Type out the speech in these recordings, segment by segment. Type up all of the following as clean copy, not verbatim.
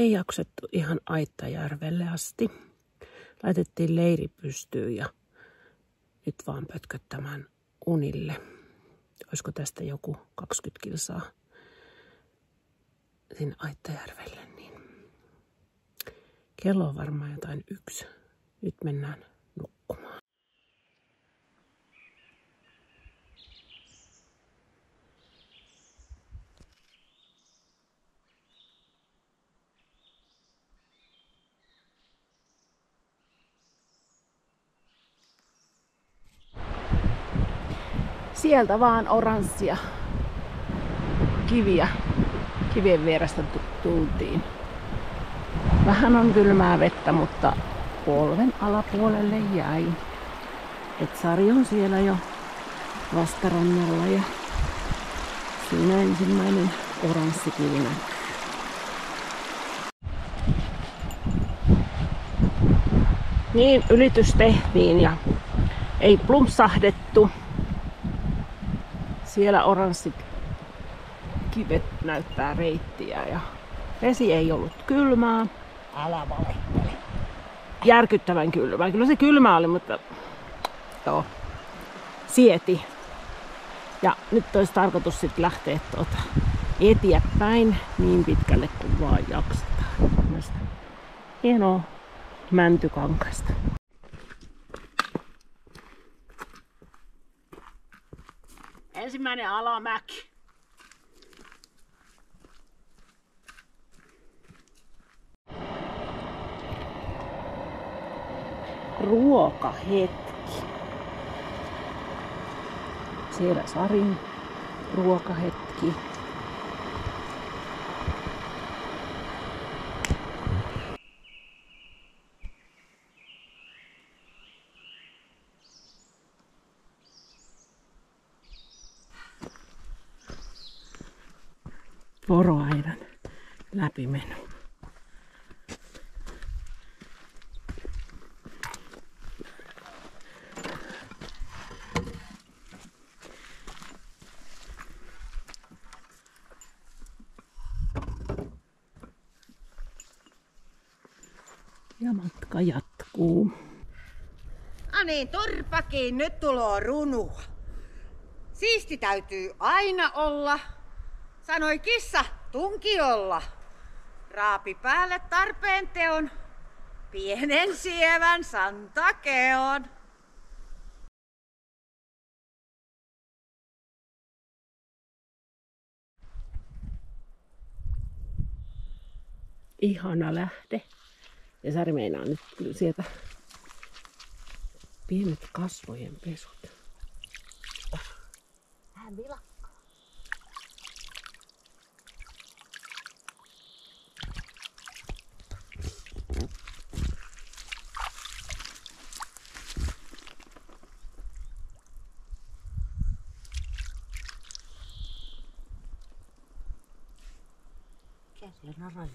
ei jaksettu ihan Aittajärvelle asti. Laitettiin leiri pystyyn ja nyt vaan pötköttämään unille. Olisiko tästä joku 20 kilsaa sinne Aittajärvelle, niin kello on varmaan jotain 1. Nyt mennään nukkumaan. Sieltä vaan oranssia kiviä. Kivien vierestä tultiin. Vähän on kylmää vettä, mutta polven alapuolelle jäi. Sari on siellä jo vastarannalla ja siinä ensimmäinen oranssikivi näkyy. Niin, ylitys tehtiin ja ei plumpsahdettu. Siellä oranssit kivet näyttää reittiä ja vesi ei ollut kylmää. Älä valehtele. Järkyttävän kylmää. Kyllä se kylmä oli, mutta sieti. Ja nyt olisi tarkoitus sitten lähteä eteenpäin niin pitkälle kuin vaan jaksetaan. Hienoa mäntykankasta. Ensimmäinen alamäki. Ruokahetki. Siellä Sarin ruokahetki. Poroaidan läpimeno. Ja matka jatkuu. Niin, turpakin, nyt tuloo runua. Siisti täytyy aina olla. Sanoi kissa tunkiolla. Raapi päälle tarpeen teon. Pienen sievän santakeon. Ihana lähde. Ja Sari meinaa nyt kyllä sieltä pienet kasvojen pesut. Hän vilakkaa. Mikä siellä on raja?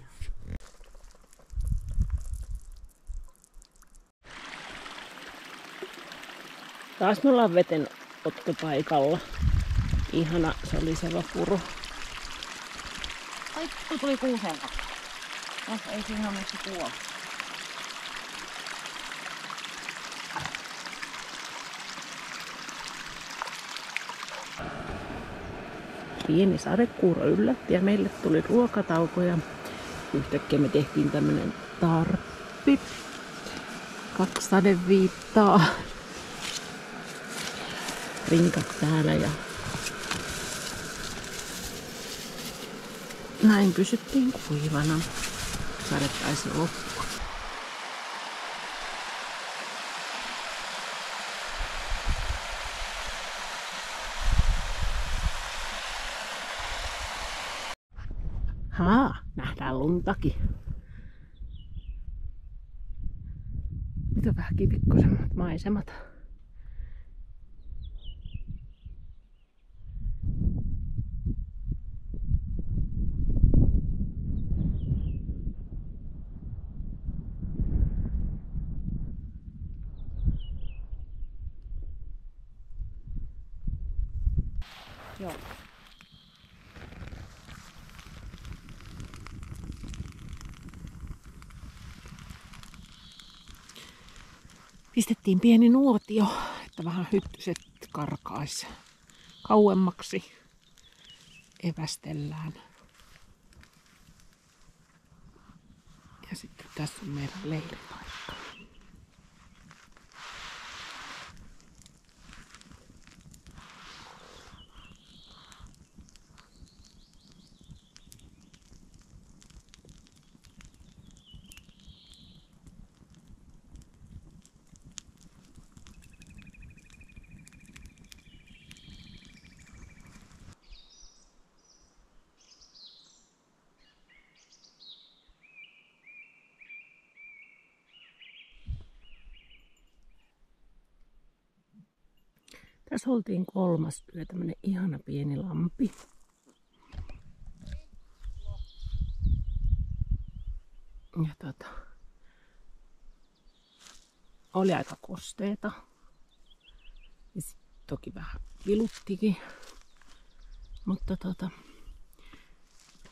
Taas me ollaan vetenottopaikalla. Ihana, se oli se vapuro. Ai, tuli kuuseen kappale. No, ei siinä ole missä kuolla. Pieni sadekuuro yllätti ja meille tuli ruokatauko ja yhtäkkiä me tehtiin tämmönen tarppi. 2 sadeviittaa. Rinkat täällä ja näin pysyttiin kuivana. Sade taisi loppua. Nähdään luntakin. Nyt on vähän kivikkoisemmat maisemat. Joo. Pistettiin pieni nuotio, että vähän hyttyset karkais kauemmaksi. Evästellään. Ja sitten tässä on meidän leiripaikka. Tässä oltiin 3. yö, tämmönen ihana pieni lampi. Ja oli aika kosteeta. Ja toki vähän viluttikin. Mutta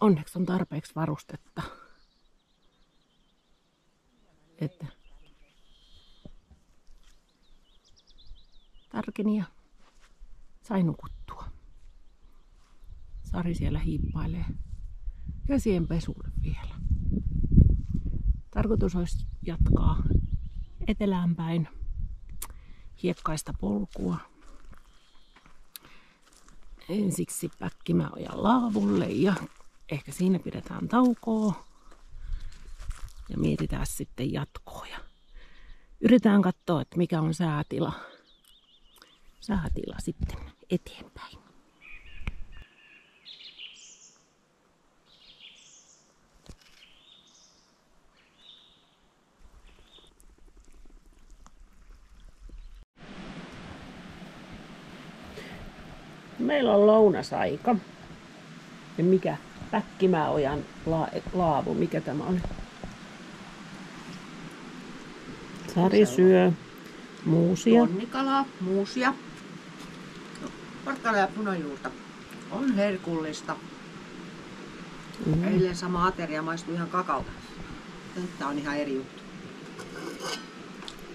onneksi on tarpeeksi varustetta. Että tarkeni ja sai nukuttua. Sari siellä hiippailee käsien pesulle vielä. Tarkoitus olisi jatkaa etelään päin hiekkaista polkua. Ensiksi Päkkimäojan laavulle ja ehkä siinä pidetään taukoa. Ja mietitään sitten jatkoa. Ja yritetään katsoa, että mikä on säätila sitten eteenpäin. Meillä on lounasaika. Ja mikä Päkkimäojan laavu, mikä tämä on? Sari syö muusia. Tonnikalaa, muusia. Porkkana ja punajuurta. On herkullista. Eilen sama ateria maistui ihan kakalta. Tämä on ihan eri juttu.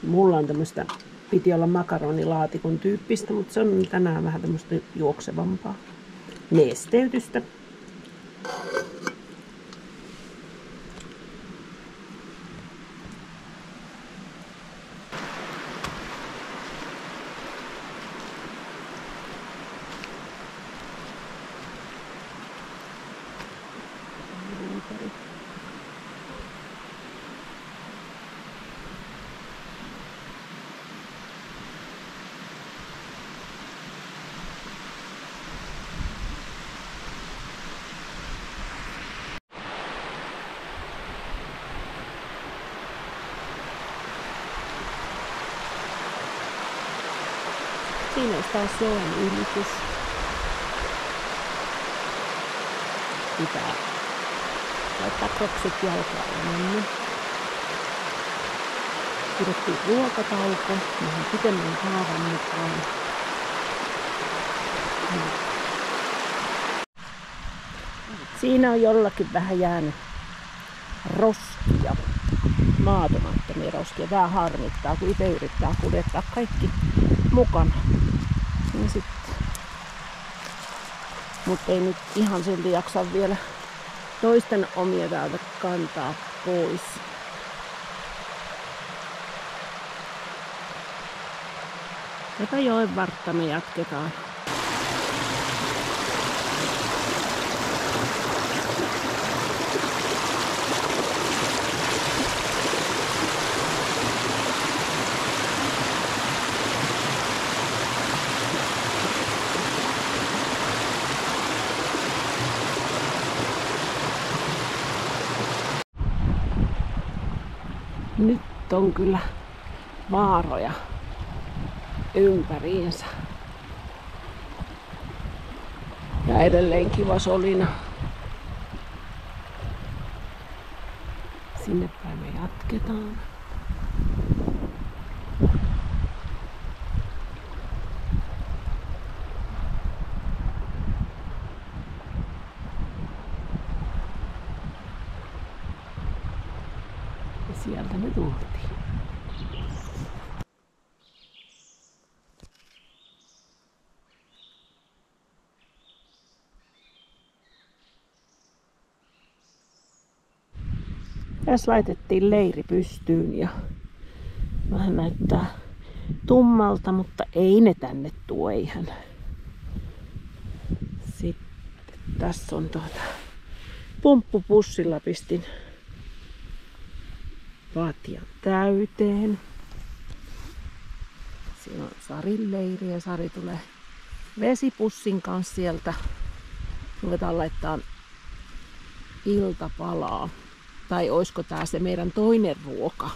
Mulla on tämmöistä, piti olla makaronilaatikon tyyppistä, mutta se on tänään vähän tämmöistä juoksevampaa. Nesteytystä. Siinä olisi taas joen ylitys. Pitää laittaa kroksit jalkaan ennen. Pidettiin ruokatauko, vähän pitemmän haavan mukaan. Siinä on jollakin vähän jäänyt roskia, maatomattomia roskia. Vähän harmittaa, kun itse yrittää kuljettaa kaikki mukana. Ja sitten. Mutta ei nyt ihan silti jaksa vielä toisten omia täältä kantaa pois. Tätä joen vartta me jatketaan. Nyt on kyllä vaaroja ympäriinsä. Ja edelleen kiva solina. Sinne päin me jatketaan. Ja sieltä me tultiin. Tässä laitettiin leiri pystyyn ja vähän näyttää tummalta, mutta ei ne tänne tuo, eihän. Sitten tässä on pumppupussilla pistin patjan täyteen. Siinä on Sarin leiri ja Sari tulee vesipussin kanssa sieltä. Ruvetaan laittaa iltapalaa. Tai oisko tää se meidän toinen ruoka?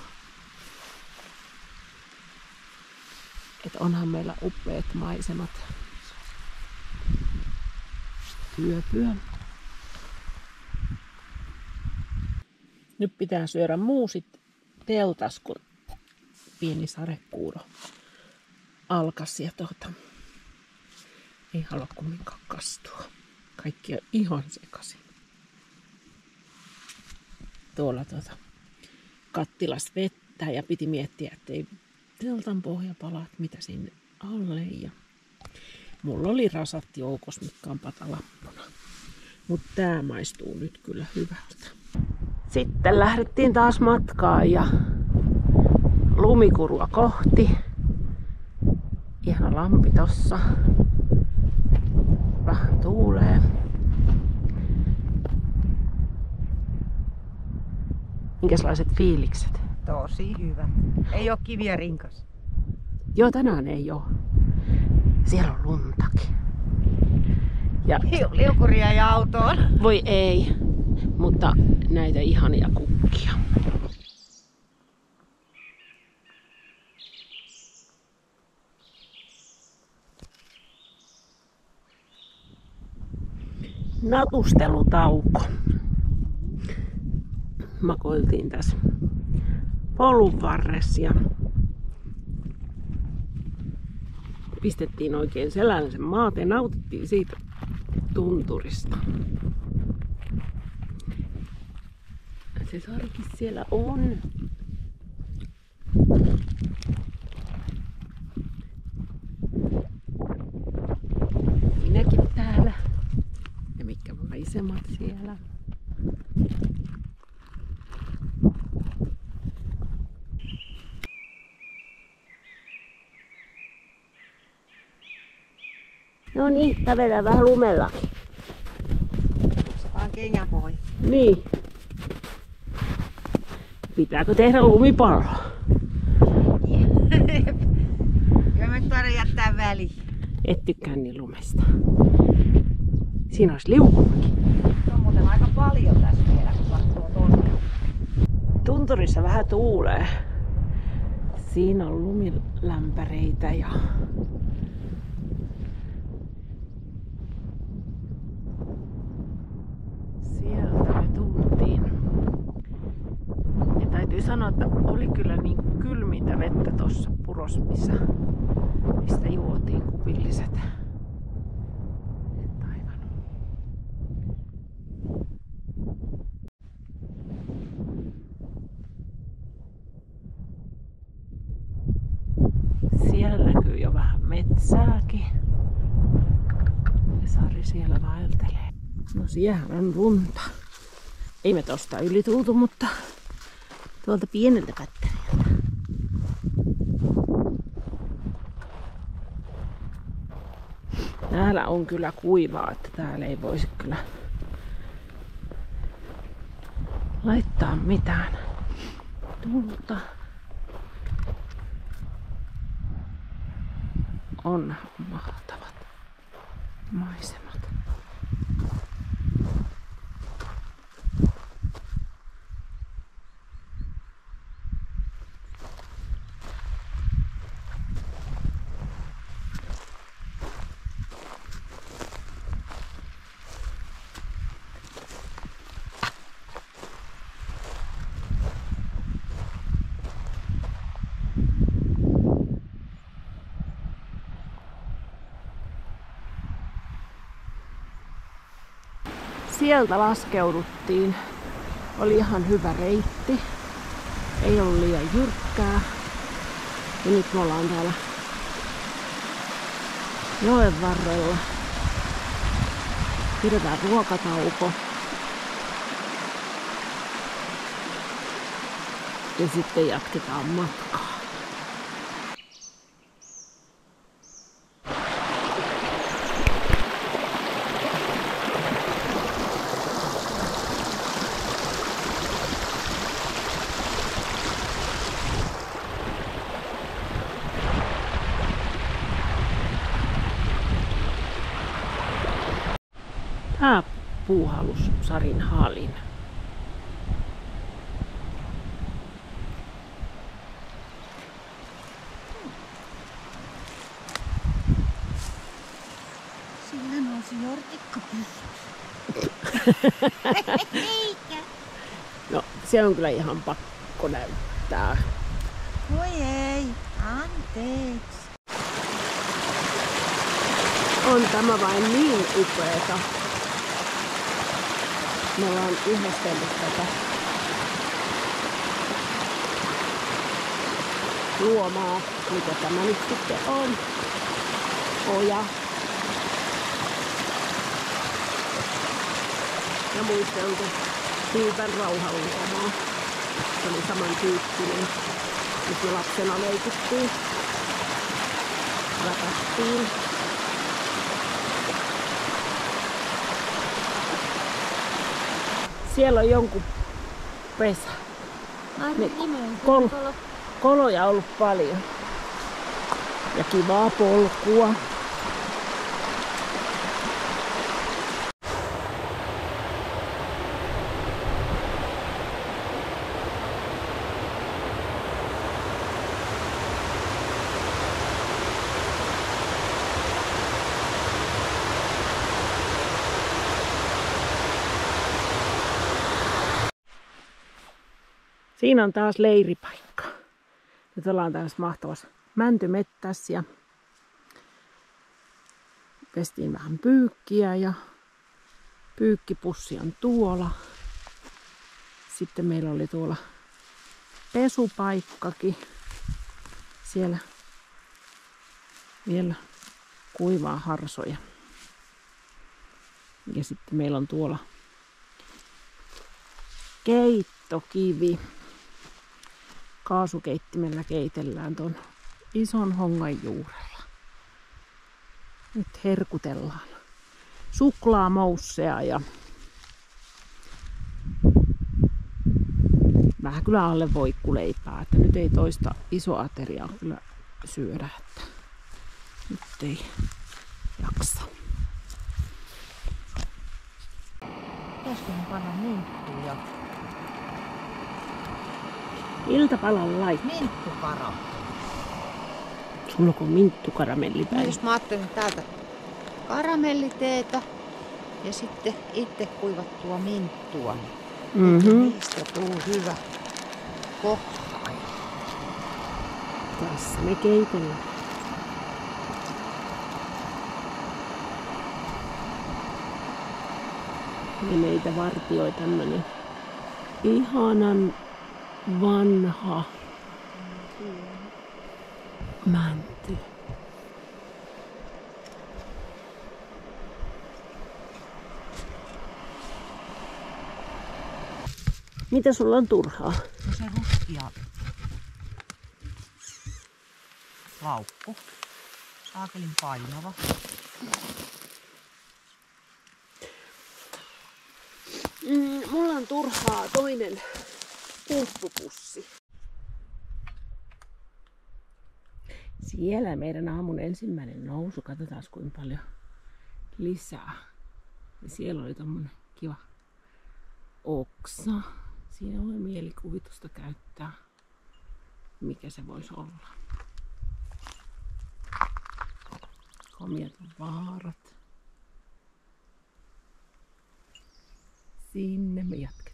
Et onhan meillä upeat maisemat yöpyä. Nyt pitää syödä muusit teltas, kun pieni sadekuuro alkas ja ei halua kumminkaan kastua. Kaikki on ihan sekaisin. Tuolla kattilassa vettä ja piti miettiä, ettei teltan pohja palaa, mitä sinne alle. Ja mulla oli rasat joukossa, mitkä on patalappuna. Mutta tää maistuu nyt kyllä hyvältä. Sitten lähdettiin taas matkaan ja Lumikurua kohti. Ihana lampi tossa. Vähän tuulee. Minkälaiset fiilikset? Tosi hyvä. Ei oo kiviä rinkas. Joo, tänään ei oo. Siellä on luntakin. Ja Liukuria ja autoon. voi ei, mutta näitä ihania kukkia. Natustelutauko. Makoiltiin tässä polun varressa ja pistettiin oikein selällisen maat ja nautittiin siitä tunturista. Se Sarikin siellä on. Minäkin täällä. Ja mitkä maisemat siellä. No niin, kävellään vähän lumellakin. Vaan kengänpohja. Niin. Pitääkö tehdä lumipallo? Kyllä me tarvitse jättää väliin. Et tykkää niin lumesta. Siinä olisi liukumäki. Se on muuten aika paljon tässä vielä, kun katsoo tuonne. Tunturissa vähän tuulee. Siinä on lumilämpäreitä ja sieltä me tultiin. Ja täytyy sanoa, että oli kyllä niin kylmintä vettä tuossa purossa, mistä juotiin kupilliset. Että aivan. Siellä näkyy jo vähän metsääkin. Ja Sari siellä vaeltelee. No siellä on lunta. Ei me tosta yli tultu, mutta tuolta pieneltä kattereelta. Täällä on kyllä kuivaa, että täällä ei voisi kyllä laittaa mitään tulta. On mahtavat maisemat. Sieltä laskeuduttiin. Oli ihan hyvä reitti. Ei ollut liian jyrkkää. Ja nyt me ollaan täällä joen varrella. Pidetään ruokatauko. Ja sitten jatketaan matkaa. Tää puuhallus Sarin Halin. Sillä nousi jortikkapyssy. Eikä. No, se on kyllä ihan pakko näyttää. Voi ei, anteeksi. On tämä vain niin upeeta. Me ollaan ihmestellyt tätä luomaa, mikä tämä nyt sitten on. Oja. Ja muisteltu Hiitan rauhanluomaa. Se oli samantyyppinen, missä me lapsena leikittiin. Rakastiin. Siellä on jonkun pesä. Koloja on ollut paljon. Ja kivaa polkua. Siinä on taas leiripaikka. Nyt ollaan tämmöisessä mahtavassa mäntymettässä ja pestiin vähän pyykkiä ja pyykkipussi on tuolla. Sitten meillä oli tuolla pesupaikkakin. Siellä vielä kuivaa harsoja. Ja sitten meillä on tuolla keittokivi. Kaasukeittimellä keitellään tuon ison hongan juurella. Nyt herkutellaan suklaamoussea ja vähän kyllä alle voikkuleipää, että nyt ei toista isoateriaa kyllä syödä, että nyt ei jaksa. Pitäisikö me panna minttuja? Iltapalan lait. Minttukara. Sulla onko minttukaramellipäivä? No, jos mä ajattelin täältä karamelliteetä ja sitten itse kuivattua minttua. Niistä tuu hyvä koktail. Tässä me keitellään. Ja meitä vartioi tämmönen ihanan vanha mänty. Mitä sulla on turhaa? No se ruskia laukku. Saakelin painava. Mulla on turhaa toinen pumppupussi. Siellä meidän aamun ensimmäinen nousu. Katsotaan kuinka paljon lisää. Ja siellä oli tommonen kiva oksa. Siinä voi mielikuvitusta käyttää. Mikä se voisi olla? Komiat vaarat. Sinne me jatketaan.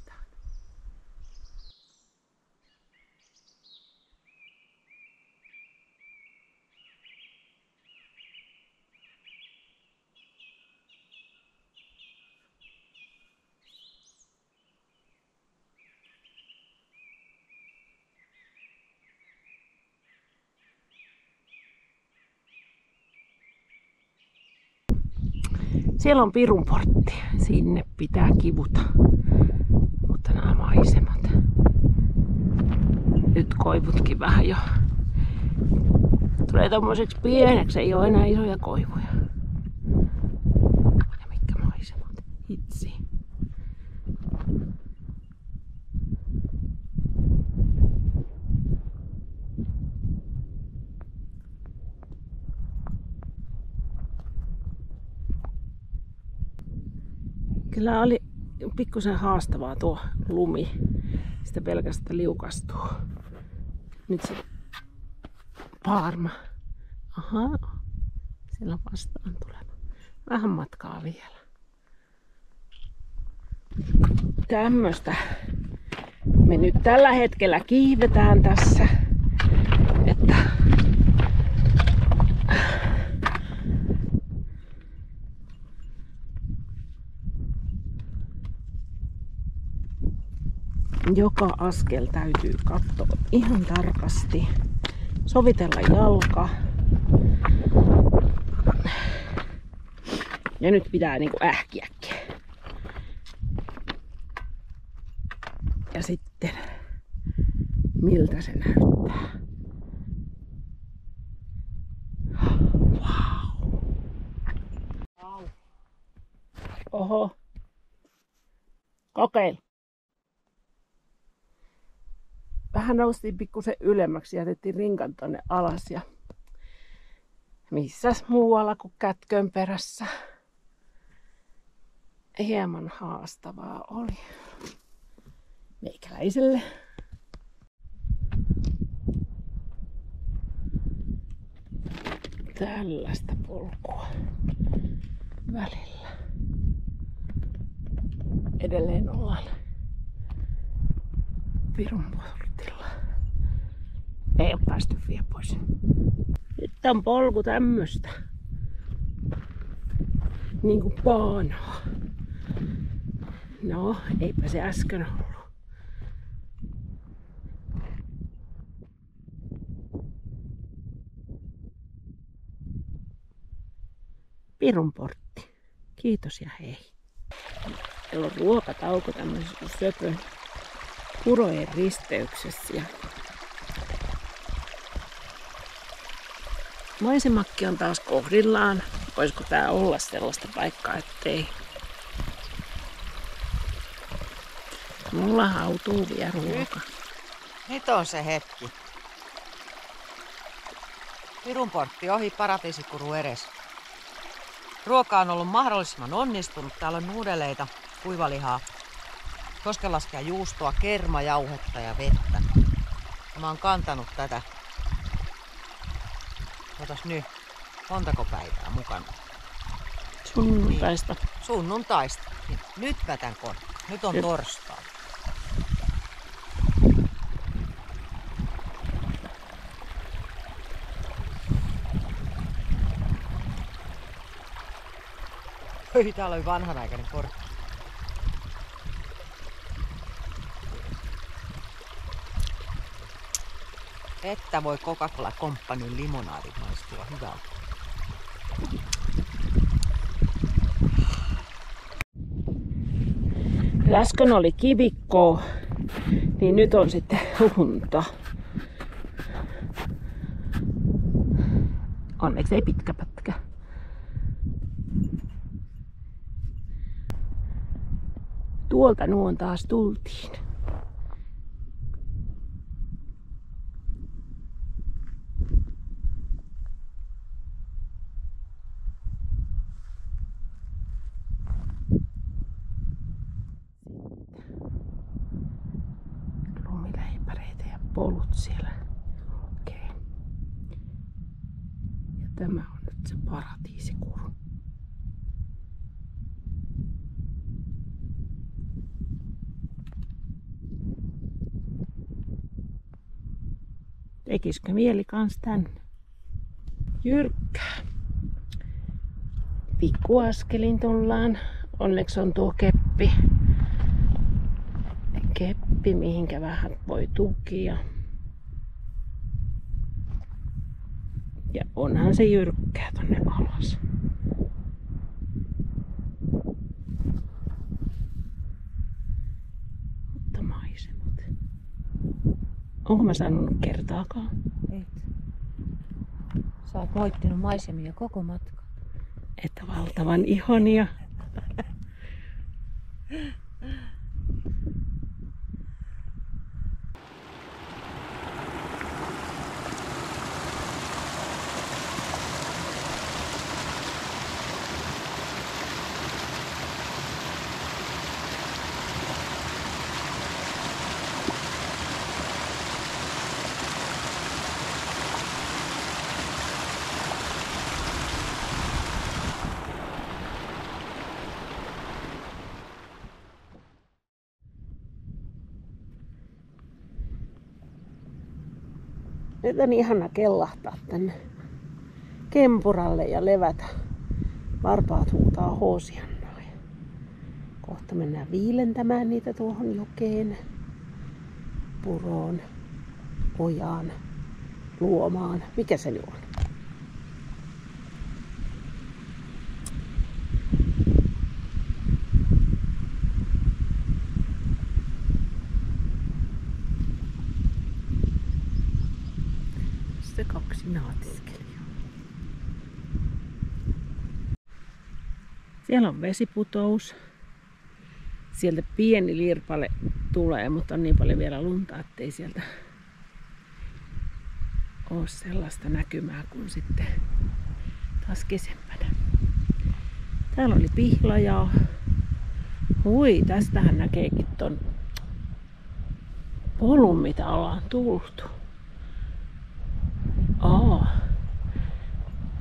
Siellä on pirunportti. Sinne pitää kivuta. Mutta nämä maisemat. koivutkin vähän jo tulee tommoseksi pieneksi, ei oo enää isoja koivuja. Ja mitkä maisemat, hitsi. Kyllä oli pikkusen haastavaa tuo lumi. Sitä pelkästään liukastuu. Nyt se paarma. Ahaa, siellä on vastaan tuleva. Vähän matkaa vielä. Tämmöstä me nyt tällä hetkellä kiivetään tässä. Että joka askel täytyy katsoa ihan tarkasti. Sovitella jalka. Ja nyt pitää niinku ähkiäkin. Ja sitten miltä se näyttää. Wow. Wow. Oho. Kokeil. Vähän noustiin pikkusen ylemmäksi ja jätettiin rinkan tonne alas ja missäs muualla kuin kätkön perässä. Hieman haastavaa oli meikäläiselle. Tällaista polkua välillä. Edelleen ollaan Pirun portilla. Ei ole päästy vielä pois. Nyt on polku tämmöstä. Niinku paanoa. No, eipä se äsken ollut. Pirun portti. Kiitos ja hei. Meillä on ruokatauko tämmöisessä söpön purojen risteyksessä. Ja maisemakki on taas kohdillaan. Voisiko tää olla sellaista paikkaa, ettei mulla hautuu vielä ruoka. Nyt on se hetki. Pirun portti ohi, paratiisikuru edes. Ruoka on ollut mahdollisimman onnistunut. Täällä on nuudeleita, kuivalihaa, koskenlaskea juustoa, kermajauhetta ja vettä. Ja mä oon kantanut tätä. Otas nyt, montako päivää mukana? Sunnuntaista. Niin. Sunnuntaista. Niin. Nyt mä tän korkkaan. Nyt on torstai. Oi, täällä oli vanhanaikainen korkki. Että voi Coca-Cola Companyn limonaadit maistua hyvältä. Äsken oli kivikkoa, niin nyt on sitten lunta. Onneksi ei pitkä pätkä. Tuolta nuon taas tultiin. Lumiläipäreitä ja polut siellä. Okei. Ja tämä on nyt se paratiisikuru. Tekisikö mieli kans tänne? Jyrkkää. Pikkuaskelin tullaan. Onneksi on tuo keppi. Keppi, mihinkä vähän voi tukia. Ja onhan se jyrkkää tonne alas. Mutta maisemat Onko mä sanonut kertaakaan? Et. Sä oot moittinut maisemia koko matka. Että valtavan ihania. Nyt on ihana kellahtaa tänne Kempuralle ja levätä. Varpaat huutaa hoosiannaa. Kohta mennään viilentämään niitä tuohon jokeen, puroon, ojaan, luomaan. Mikä se nyt on? Se 2 naatiskelijaa. Siellä on vesiputous. Sieltä pieni lirpale tulee, mutta on niin paljon vielä lunta, ettei sieltä ole sellaista näkymää kuin sitten taas kesempänä. Täällä oli pihlajaa. Hui, tästähän näkeekin ton polun, mitä ollaan tultu.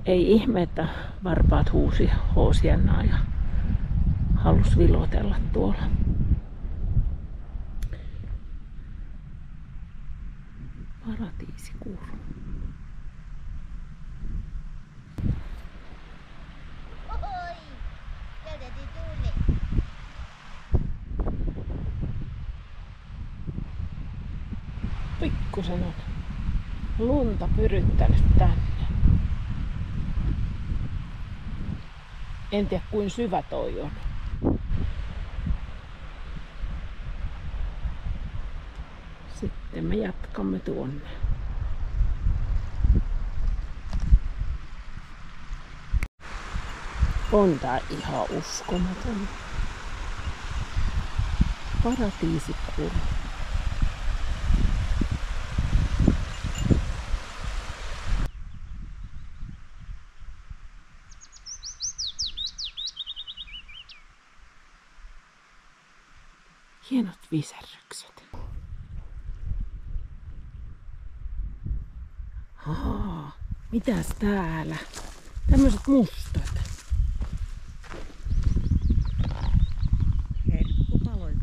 Ei ihme, että varpaat huusi hoosiannaa ja halus vilotella tuolla. Paratiisikuru. Pikkusen on lunta pyryttänyt tänne. En tiedä kuin syvä toi on. Sitten me jatkamme tuonne. On tää ihan uskomaton. Paratiisikuru. Hienot viserrykset. Mitäs täällä? Tämmöiset mustat. Herkkupaloja.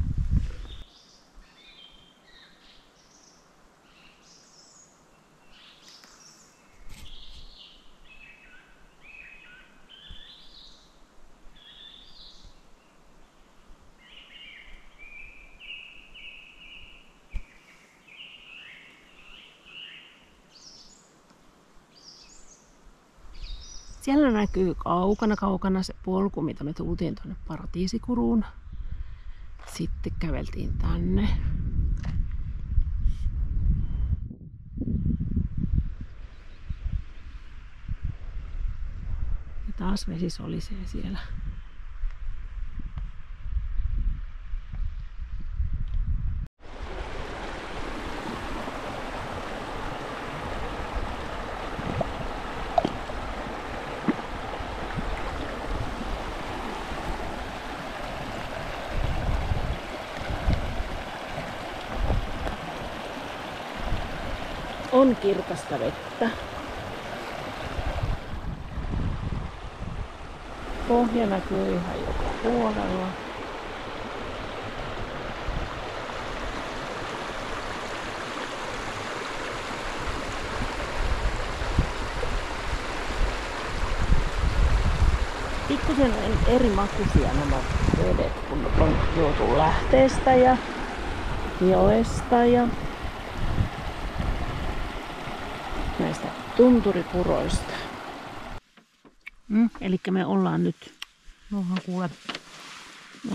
Siellä näkyy kaukana se polku, mitä me tultiin tuonne Paratiisikuruun. Sitten käveltiin tänne. Ja taas vesi solisee siellä. On kirkasta vettä. Pohja näkyy ihan joka puolella. Pikkusen eri makuisia nämä vedet, kun on juotu lähteestä ja joesta ja näistä tunturipuroista. Eli me ollaan nyt kuule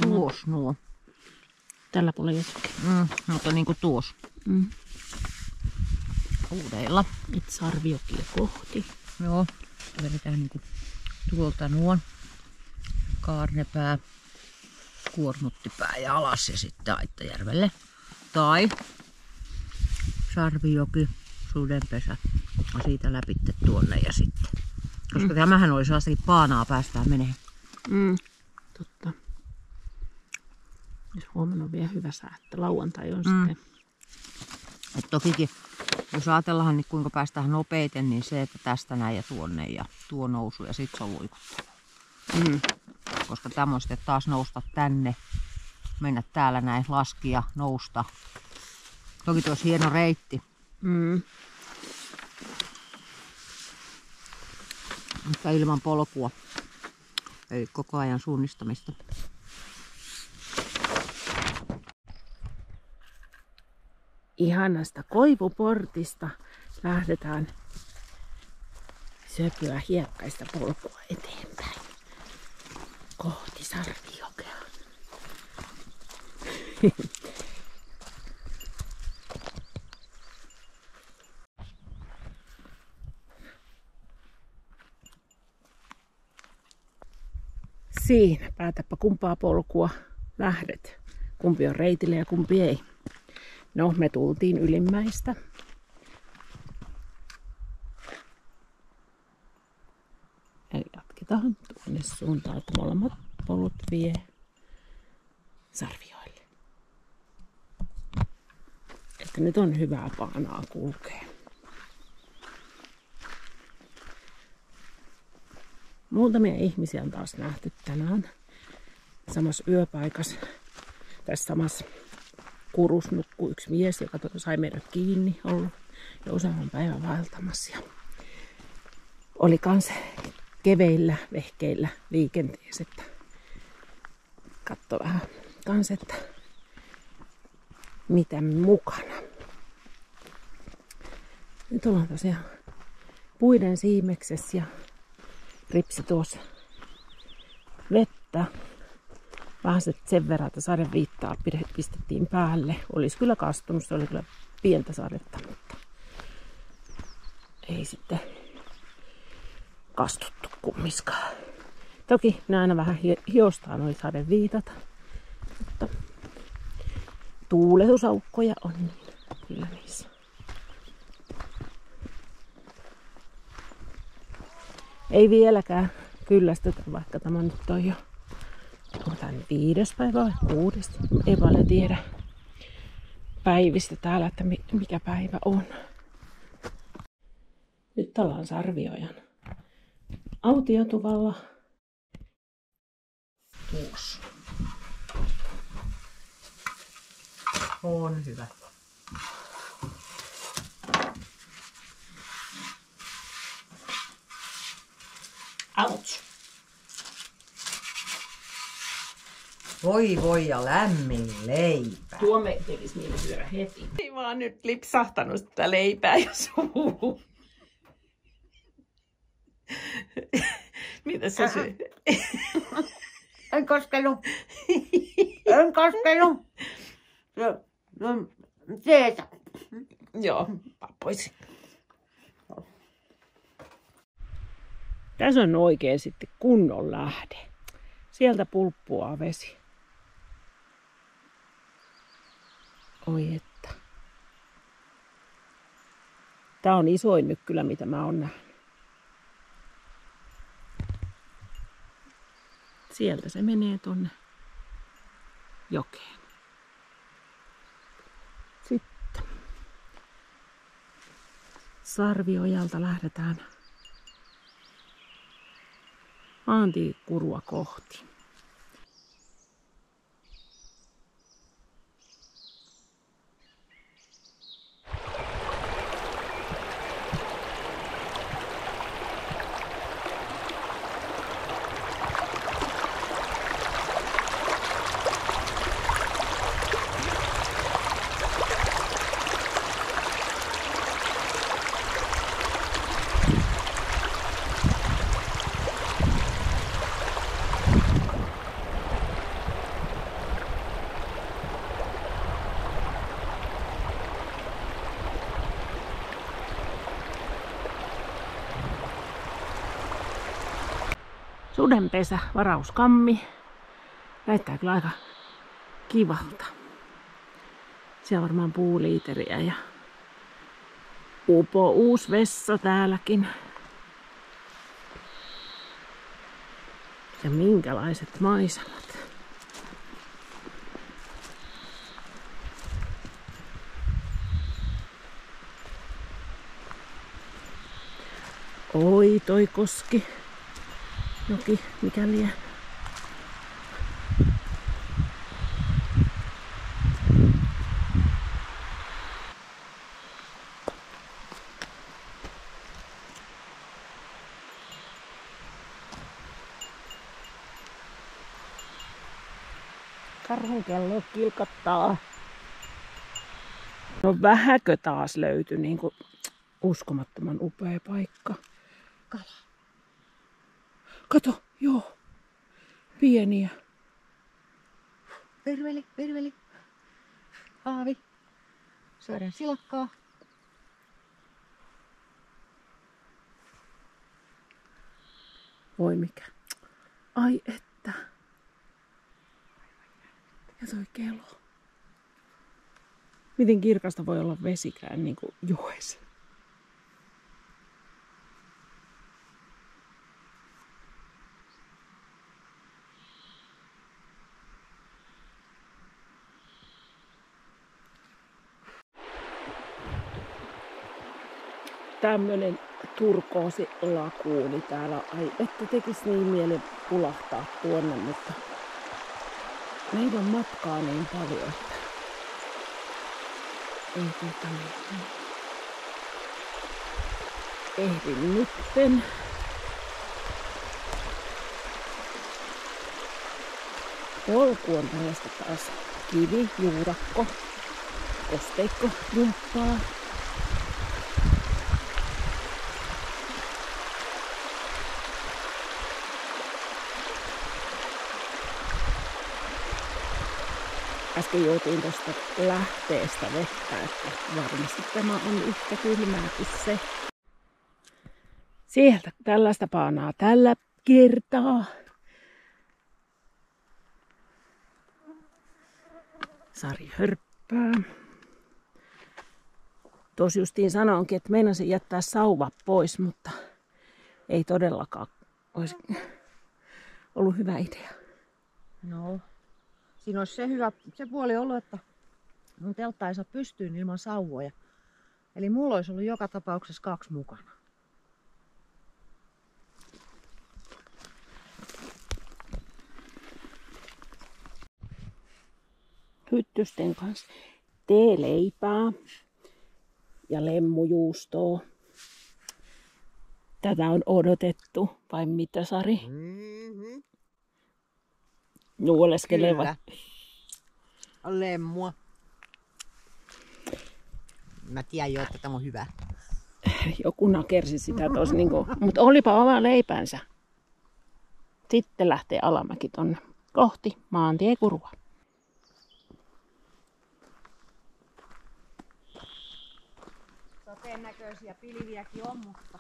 tuos nuo. Tällä puolella jossakin. Mutta niinku tuos. huudeilla. Nyt Sarviokia kohti. Joo, vedetään niinku tuolta nuon Kaarnepää, Kuornuttipää ja alas ja sitten Aittajärvelle. Tai Sarvijoki, Sudenpesä ja siitä läpi tuonne ja sitten. Koska tämähän oli sellaista paanaa päästään menee. Totta. Jos huomenna on vielä hyvä sää, että lauantai on sitten. Et tokikin, jos ajatellaan niin kuinka päästään nopeiten, niin se, että tästä näin ja tuonne ja tuo nousu ja sitten se on luikuttava. Koska tämä on sitten taas nousta tänne, mennä täällä näin, laskia, nousta. Toki tuossa hieno reitti. Mutta ilman polkua. Eli koko ajan suunnistamista. Ihanasta Koivuportista lähdetään söpöä hiekkaista polkua eteenpäin kohti Sarvijokea. Siinä päätäpä kumpaa polkua lähdet. Kumpi on reitille ja kumpi ei. No, me tultiin Ylimmäistä. Eli jatketaan tuonne suuntaan, että molemmat polut vie Sarvioille. Että nyt on hyvää paanaa kulkea. Muutamia ihmisiä on taas nähty tänään samassa yöpaikassa. Tässä samassa Kurus nukkui yksi mies, joka sai meidät kiinni ollut jo useamman päivän vaeltamassa. Ja oli kans keveillä vehkeillä liikenteessä, että katso vähän kans, että mitä mukana. Nyt ollaan tosiaan puiden siimeksessä ja Ripsi tuossa vettä. Vähän sen verran, että sadeviittaa pistettiin päälle. Olisi kyllä kastunut, se oli kyllä pientä sadetta, mutta ei sitten kastuttu kummiskaan. Toki ne aina vähän hiostaa noi sadeviitat, mutta tuuletusaukkoja on niin kyllä niissä. Ei vieläkään kyllästytä, vaikka tämä nyt on jo tämän 5. päivä vai 6. Ei paljon tiedä päivistä täällä, että mikä päivä on. Nyt ollaan Sarviojan autiotuvalla. Tuossa. On hyvä. Ouch! Voi ja lämmin leipä. Tuo me tekisi mieli syödä heti. Ei vaan nyt lipsahtanut sitä leipää ja suuhun. Mitä sä syöt? En koskenut. En koskenut. Teetä. Joo, pappoisi. Tässä on oikein sitten kunnon lähde. Sieltä pulppuaa vesi. Oi että. Tää on isoin nyt kyllä, mitä mä oon nähnyt. Sieltä se menee tonne jokeen. Sitten Sarviojalta lähdetään Antikurua kohti. Sudenpesä, varauskammi. Näyttää kyllä aika kivalta. Siellä on varmaan puuliiteriä ja upo uusi vessa täälläkin. Ja minkälaiset maisemat. Oi, toi koski. Joki, mikä lie. Karhunkello kilkattaa. No vähäkö taas löytyi niinku uskomattoman upea paikka. Kala. Kato, joo. Pieniä. Virveli, virveli. Haavi. Syödään silakkaa. Voi mikä. Ai että. Ja toi kelo. Miten kirkasta voi olla vesikään niin kuin joessa? Tämmönen turkoosi lakuuni täällä. Ai että tekis niin mieli pulahtaa tuonne, mutta meillä on matkaa niin paljon, että ei ehdin nytten. Polku on tällaista taas kivi, juurakko, kosteikko, jumppaa. Äsken joutiin tuosta lähteestä vettä, että varmasti tämä on yhtä kylmää kuin se. Sieltä tällaista paanaa tällä kertaa. Sari hörppää. Tuossa justiin sanoinkin, että meinasin jättää sauva pois, mutta ei todellakaan olisi ollut hyvä idea. No. Siinä olisi se puoli ollut, että mun teltta ei saa pystyyn ilman sauvoja. Eli mulla olisi ollut joka tapauksessa 2 mukana. Hyttysten kanssa teeleipää ja lemmujuustoa. Tätä on odotettu, vai mitä, Sari? Mm-hmm. Nuoleskeleva. Lemmua. Mä tiedän jo, että tämä on hyvä. Joku nakersi sitä tosi niinku, mutta olipa oma leipänsä. Sitten lähtee alamäki tonne kohti maantiekurua. Sateen näköisiä pilviäkin on, mutta...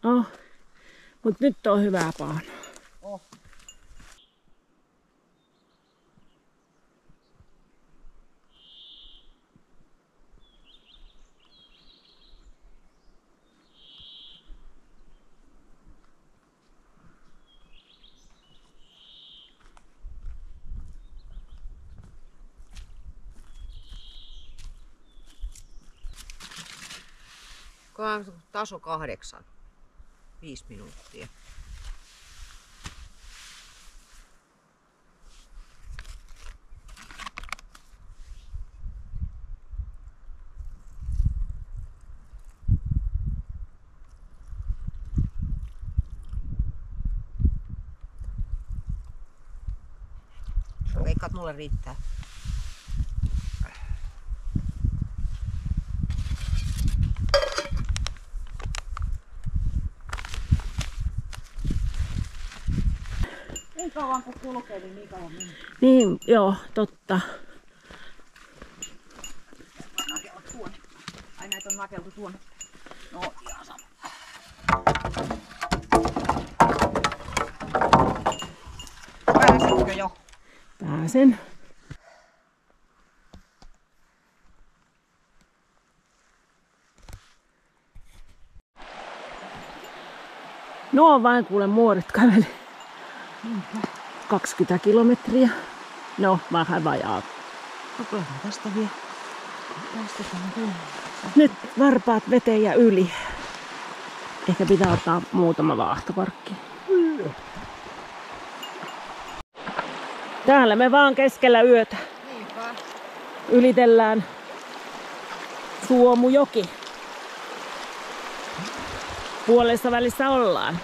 Oh, mut nyt on hyvää paanoa. Oh. Taso 8. 5 minuuttia. Veikkaat mulle riittää. Niin kauan kun kulkee, niin kauan menee. Niin, joo, totta. Nakellat tuonne. Ai näitä on nakeltu tuonne. No ihan sama. pääsen. No on vain kuule muorit käveli. 20 kilometriä. No, vähän vajaa. Kokeillaan tästä vielä. Nyt varpaat veteen ja yli. Ehkä pitää ottaa muutama vaahtokarkki. Täällä me vaan keskellä yötä. Niinpä. Ylitellään Suomujoki. Puolessa välissä ollaan.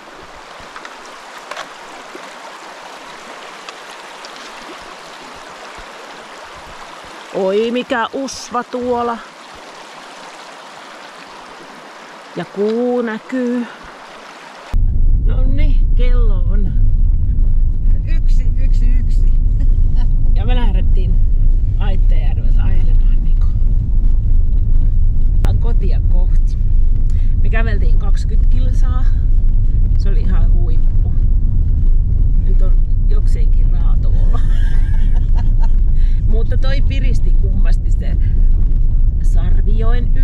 Oi mikä usva tuolla. Ja kuu näkyy. Nonni, kello on 1:11. Ja me lähdettiin Aittejärveltä ajelemaan kotia kohti. Me käveltiin 20 kilsaa. Se oli ihan huippu. Nyt on jokseenkin raato olo. Mutta toi piristi kummasti se Sarvijoen